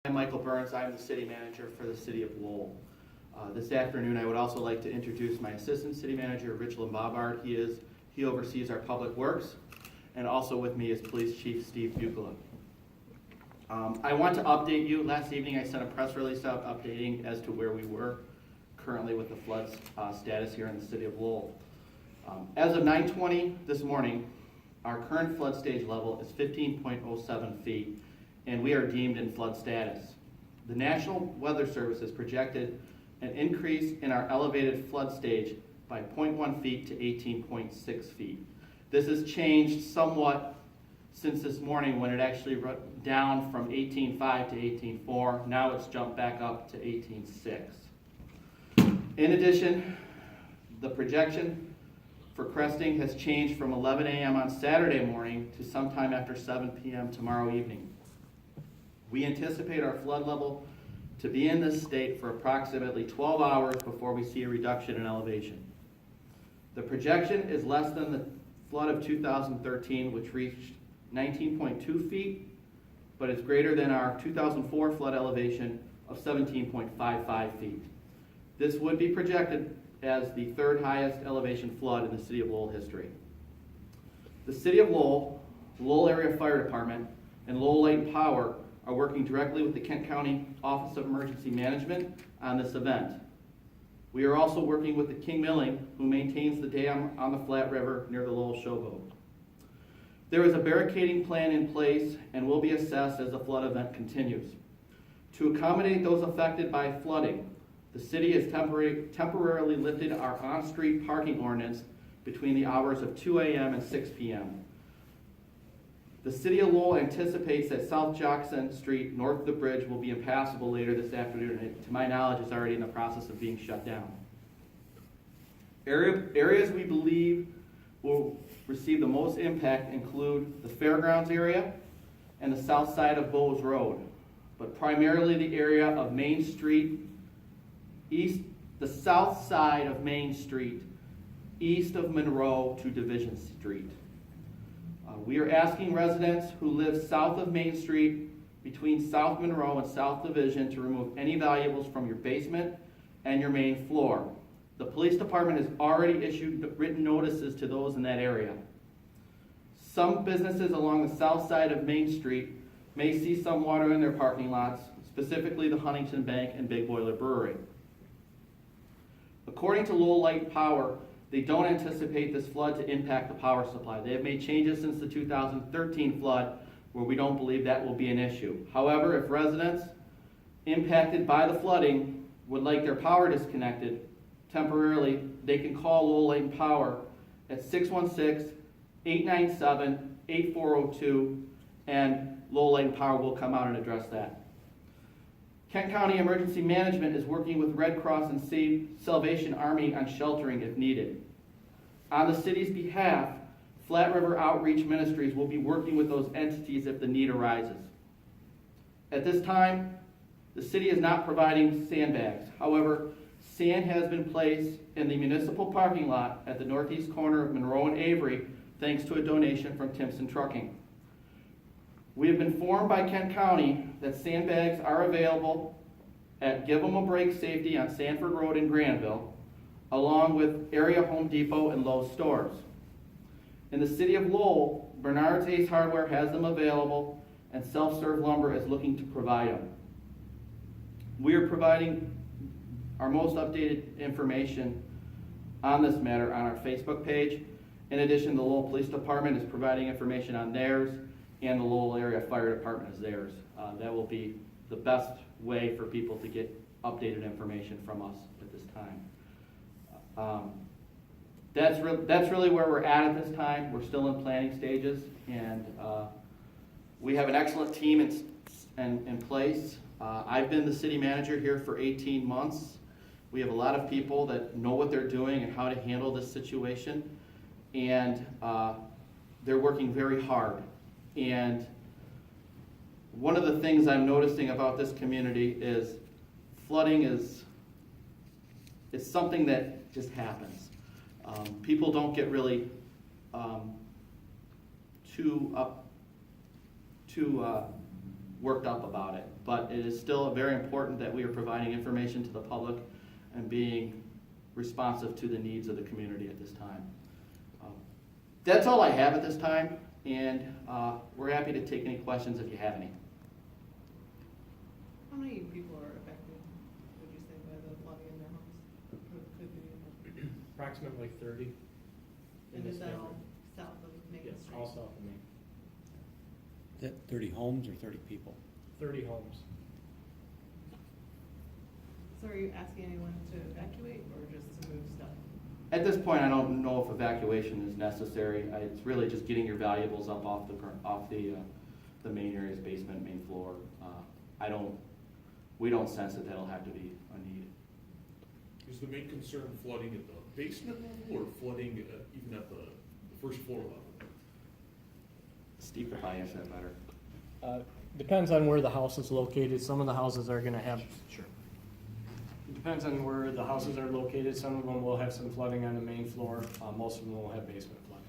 I'm Michael Burns. I'm the city manager for the city of Lowell. This afternoon, I would also like to introduce my assistant city manager, Rich Lombard. He oversees our public works, and also with me is Police Chief Steve Bucola. I want to update you. Last evening, I sent a press release out updating as to where we were currently with the flood status here in the city of Lowell. As of 9:20 this morning, our current flood stage level is 15.07 feet, and we are deemed in flood status. The National Weather Service has projected an increase in our elevated flood stage by 0.1 feet to 18.6 feet. This has changed somewhat since this morning when it actually went down from 18.5 to 18.4. Now it's jumped back up to 18.6. In addition, the projection for cresting has changed from 11 a.m. on Saturday morning to sometime after 7 p.m. tomorrow evening. We anticipate our flood level to be in this state for approximately 12 hours before we see a reduction in elevation. The projection is less than the flood of 2013, which reached 19.2 feet, but it's greater than our 2004 flood elevation of 17.55 feet. This would be projected as the third highest elevation flood in the city of Lowell history. The city of Lowell, Lowell Area Fire Department, and Lowell Light and Power are working directly with the Kent County Office of Emergency Management on this event. We are also working with the King Milling, who maintains the dam on the Flat River near the Lowell Showboat. There is a barricading plan in place and will be assessed as the flood event continues. To accommodate those affected by flooding, the city has temporarily lifted our on-street parking ordinance between the hours of 2 a.m. and 6 p.m. The city of Lowell anticipates that South Jackson Street, north of the bridge, will be impassable later this afternoon, and to my knowledge is already in the process of being shut down. Areas we believe will receive the most impact include the fairgrounds area and the south side of Bowes Road, but primarily the area of Main Street, the south side of Main Street, east of Monroe to Division Street. We are asking residents who live south of Main Street between South Monroe and South Division to remove any valuables from your basement and your main floor. The police department has already issued written notices to those in that area. Some businesses along the south side of Main Street may see some water in their parking lots, specifically the Huntington Bank and Big Boiler Brewery. According to Lowell Light and Power, they don't anticipate this flood to impact the power supply. They have made changes since the 2013 flood where we don't believe that will be an issue. However, if residents impacted by the flooding would like their power disconnected temporarily, they can call Lowell Light and Power at 616-897-8402, and Lowell Light and Power will come out and address that. Kent County Emergency Management is working with Red Cross and Salvation Army on sheltering if needed. On the city's behalf, Flat River Outreach Ministries will be working with those entities if the need arises. At this time, the city is not providing sandbags. However, sand has been placed in the municipal parking lot at the northeast corner of Monroe and Avery thanks to a donation from Timpson Trucking. We have been informed by Kent County that sandbags are available at Give 'em a Break Safety on Sanford Road in Granville, along with area Home Depot and Lowe's stores. In the city of Lowell, Bernard's Ace Hardware has them available, and Self-Serve Lumber is looking to provide them. We are providing our most updated information on this matter on our Facebook page. In addition, the Lowell Police Department is providing information on theirs, and the Lowell Area Fire Department is theirs. That will be the best way for people to get updated information from us at this time. That's really where we're at this time. We're still in planning stages, and we have an excellent team in place. I've been the city manager here for 18 months. We have a lot of people that know what they're doing and how to handle this situation, and they're working very hard. And one of the things I'm noticing about this community is flooding is something that just happens. People don't get really too worked up about it. But it is still very important that we are providing information to the public and being responsive to the needs of the community at this time. That's all I have at this time, and we're happy to take any questions if you have any. How many people are affected, would you say, by the flooding in their homes? Could be, Approximately 30. and this is that all neighborhood. south of Main Yes, Street? all south of Main. That 30 homes or 30 people? 30 homes. So are you asking anyone to evacuate or just to move stuff? At this point, I don't know if evacuation is necessary. It's really just getting your valuables up off the main area's basement, main floor. We don't sense that that'll have to be a need. Is the main concern flooding at the basement level or flooding even at the first floor level? Steve could probably answer that better. Depends on where the house is located. Some of the houses are gonna have. Sure. It depends on where the houses are located. Some of them will have some flooding on the main floor. Most of them will have basement flooding.